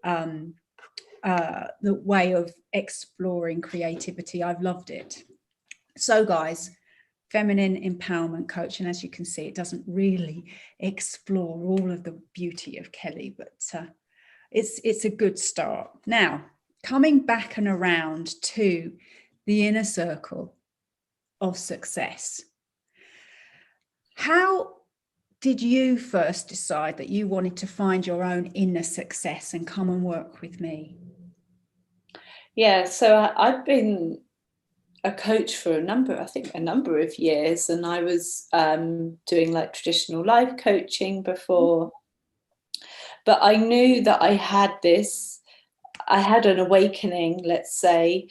the way of exploring creativity. I've loved it. So guys, feminine empowerment coach, and as you can see, it doesn't really explore all of the beauty of Kelly, but it's a good start. Now, coming back and around to the inner circle of success, how did you first decide that you wanted to find your own inner success and come and work with me? Yeah, so I've been a coach for a number of years, and I was doing like traditional life coaching before, but I knew that I had an awakening, let's say,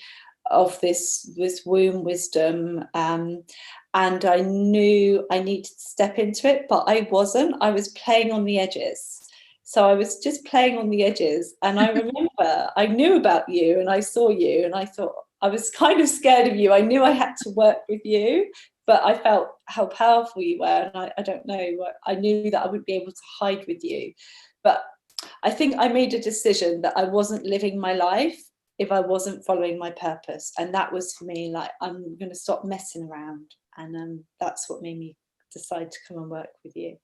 of this womb wisdom, and I knew I needed to step into it, but I was playing on the edges. So I was just playing on the edges, and I remember I knew about you and I saw you and I thought, I was kind of scared of you. I knew I had to work with you, but I felt how powerful you were, and I don't know, I knew that I wouldn't be able to hide with you. But I think I made a decision that I wasn't living my life if I wasn't following my purpose. And that was for me, like, I'm going to stop messing around. And that's what made me decide to come and work with you.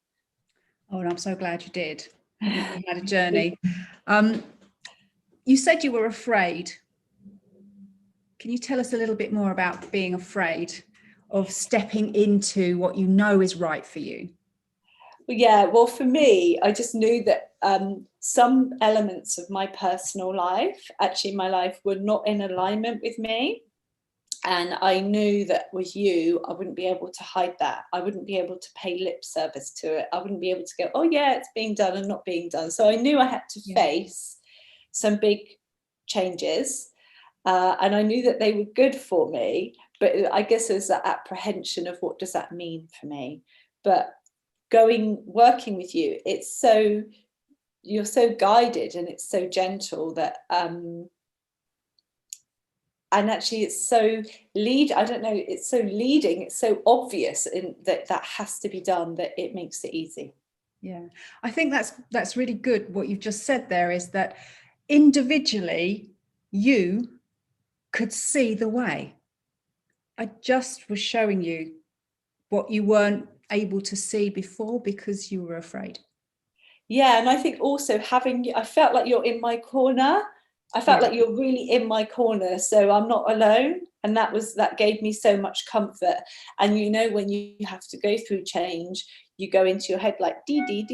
Oh, and I'm so glad you did. You had a journey. You said you were afraid. Can you tell us a little bit more about being afraid of stepping into what you know is right for you? Yeah, well, for me, I just knew that some elements of my personal life, actually my life, were not in alignment with me. And I knew that with you, I wouldn't be able to hide that. I wouldn't be able to pay lip service to it. I wouldn't be able to go, oh yeah, it's being done and not being done. So I knew I had to face some big changes. And I knew that they were good for me, but I guess there's that apprehension of what does that mean for me. But working with you, you're so guided and it's so gentle that and actually it's so it's so leading, it's so obvious in that has to be done, that it makes it easy. Yeah, I think that's really good. What you've just said there is that individually you could see the way. I just was showing you what you weren't able to see before because you were afraid. Yeah, and I think also I felt like you're in my corner. I felt like you're really in my corner, so I'm not alone. And that gave me so much comfort. And when you have to go through change, you go into your head like dee,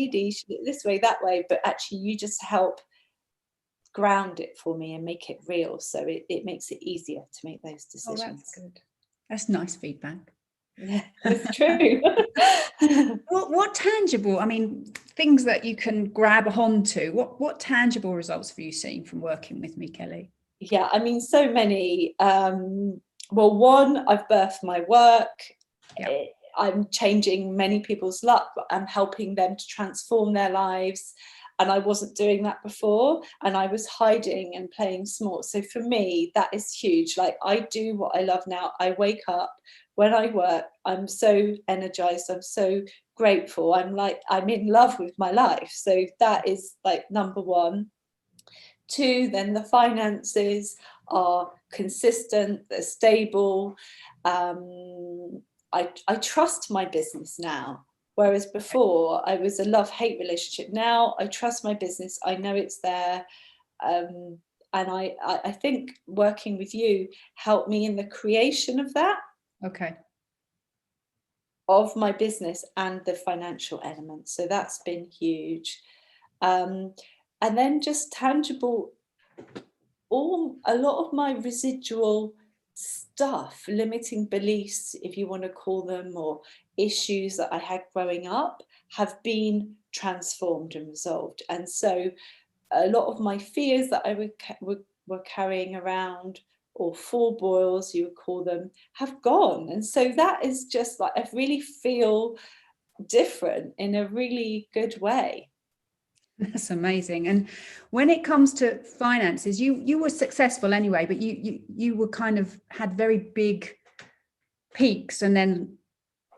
this way, that way, but actually you just help ground it for me and make it real. So it makes it easier to make those decisions. Oh, that's good. That's nice feedback. Yeah, it's true. What tangible, things that you can grab onto, what tangible results have you seen from working with me, Kelly? Yeah, so many. Well, one, I've birthed my work. Yeah. I'm changing many people's luck. I'm helping them to transform their lives. And I wasn't doing that before. And I was hiding and playing small. So for me, that is huge. Like, I do what I love now. I wake up. When I work, I'm so energized. I'm so grateful. I'm in love with my life. So that is like number one. Two, then the finances are consistent, they're stable. I trust my business now, whereas before I was a love-hate relationship. Now I trust my business. I know it's there. And I think working with you helped me in the creation of that. Okay. Of my business and the financial element. So that's been huge. And then just tangible, a lot of my residual stuff, limiting beliefs, if you want to call them, or issues that I had growing up, have been transformed and resolved. And so a lot of my fears that I were carrying around, or foreboils, you would call them, have gone. And so that is just like, I really feel different in a really good way. That's amazing. And when it comes to finances, you were successful anyway, but you were kind of had very big peaks and then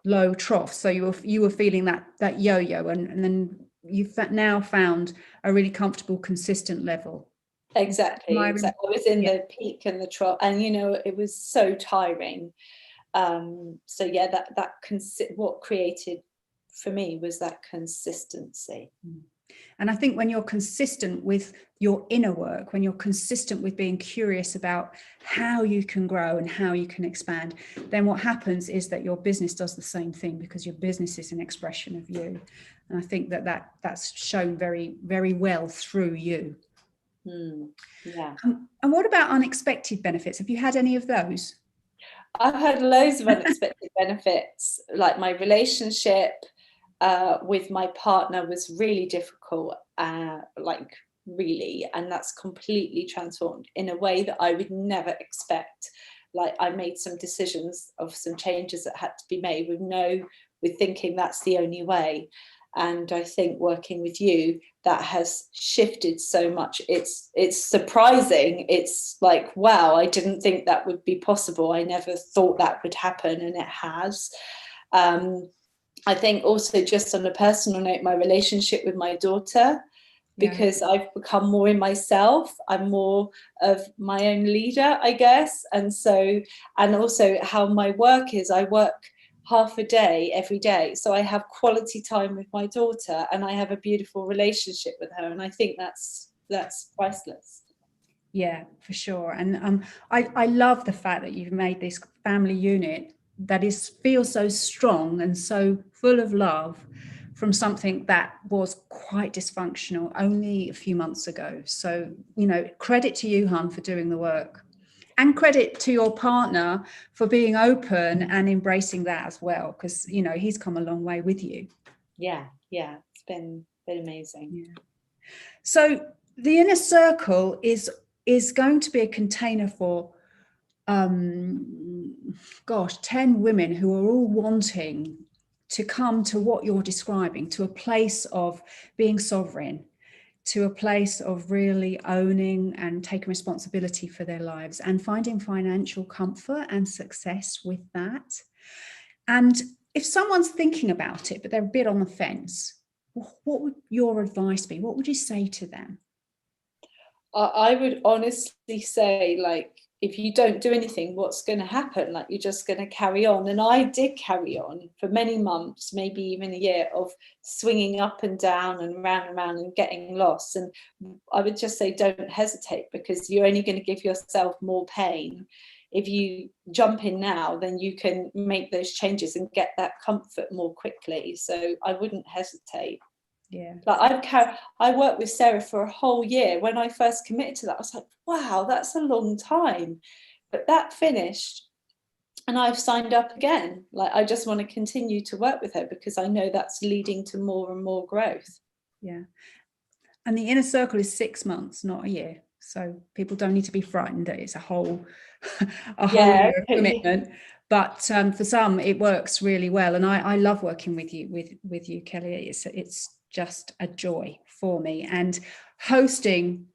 low troughs. So you were feeling that yo-yo, and then you've now found a really comfortable, consistent level. Exactly. I was in Yeah. the peak and the trough, and it was so tiring. So yeah, what created for me was that consistency. And I think when you're consistent with your inner work, when you're consistent with being curious about how you can grow and how you can expand, then what happens is that your business does the same thing, because your business is an expression of you. And I think that's shown very, very well through you. Yeah. And what about unexpected benefits? Have you had any of those? I've had loads of unexpected benefits, like my relationship with my partner was really difficult, like really, and that's completely transformed in a way that I would never expect. Like, I made some decisions of some changes that had to be made with thinking that's the only way. And I think working with you, that has shifted so much. It's surprising. It's like, wow, I didn't think that would be possible. I never thought that would happen, and it has. I think also, just on a personal note, my relationship with my daughter, because I've become more in myself. I'm more of my own leader, I guess. And also how my work is, I work half a day every day. So I have quality time with my daughter, and I have a beautiful relationship with her. And I think that's priceless. Yeah, for sure. And I love the fact that you've made this family unit that feels so strong and so full of love, from something that was quite dysfunctional only a few months ago. So, credit to you, hun, for doing the work, and credit to your partner for being open and embracing that as well, because he's come a long way with you. Yeah, it's been amazing. Yeah. So the inner circle is going to be a container for 10 women who are all wanting to come to what you're describing, to a place of being sovereign, to a place of really owning and taking responsibility for their lives, and finding financial comfort and success with that. And if someone's thinking about it, but they're a bit on the fence, what would your advice be? What would you say to them? I would honestly say, like, if you don't do anything, what's going to happen? Like, you're just going to carry on. And I did carry on for many months, maybe even a year, of swinging up and down and round and getting lost. And I would just say, don't hesitate, because you're only going to give yourself more pain. If you jump in now, then you can make those changes and get that comfort more quickly. So I wouldn't hesitate. Yeah. Like, I worked with Sarah for a whole year. When I first committed to that, I was like, wow, that's a long time. But that finished, and I've signed up again. Like, I just want to continue to work with her, because I know that's leading to more and more growth. Yeah. And the inner circle is 6 months, not a year. So people don't need to be frightened that it's a whole year of commitment. But for some, it works really well. And I love working with you, Kelly. It's just a joy for me. And hosting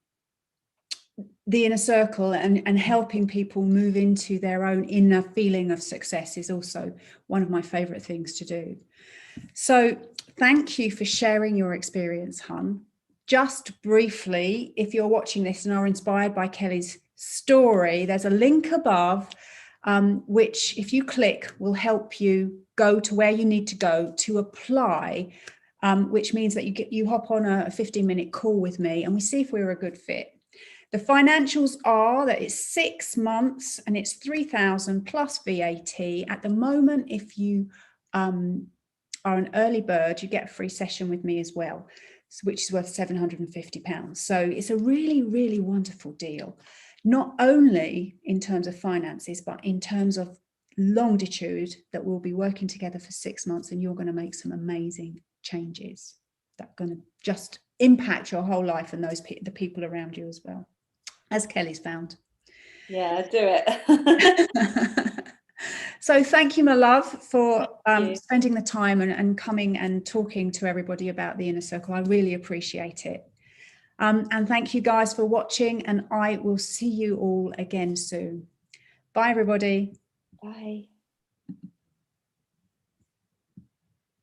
the inner circle and helping people move into their own inner feeling of success is also one of my favorite things to do. So thank you for sharing your experience, hun. Just briefly, if you're watching this and are inspired by Kelly's story, there's a link above, which, if you click, will help you go to where you need to go to apply, which means that you hop on a 15-minute call with me and we see if we're a good fit. The financials are that it's 6 months and it's 3,000 plus VAT. At the moment, if you are an early bird, you get a free session with me as well, which is worth £750. So it's a really, really wonderful deal, not only in terms of finances, but in terms of longitude, that we'll be working together for 6 months and you're going to make some amazing changes that are going to just impact your whole life and the people around you as well, as Kelly's found. Yeah, do it. So thank you, my love, for spending the time and coming and talking to everybody about the inner circle. I really appreciate it. And thank you guys for watching, and I will see you all again soon. Bye, everybody. Bye.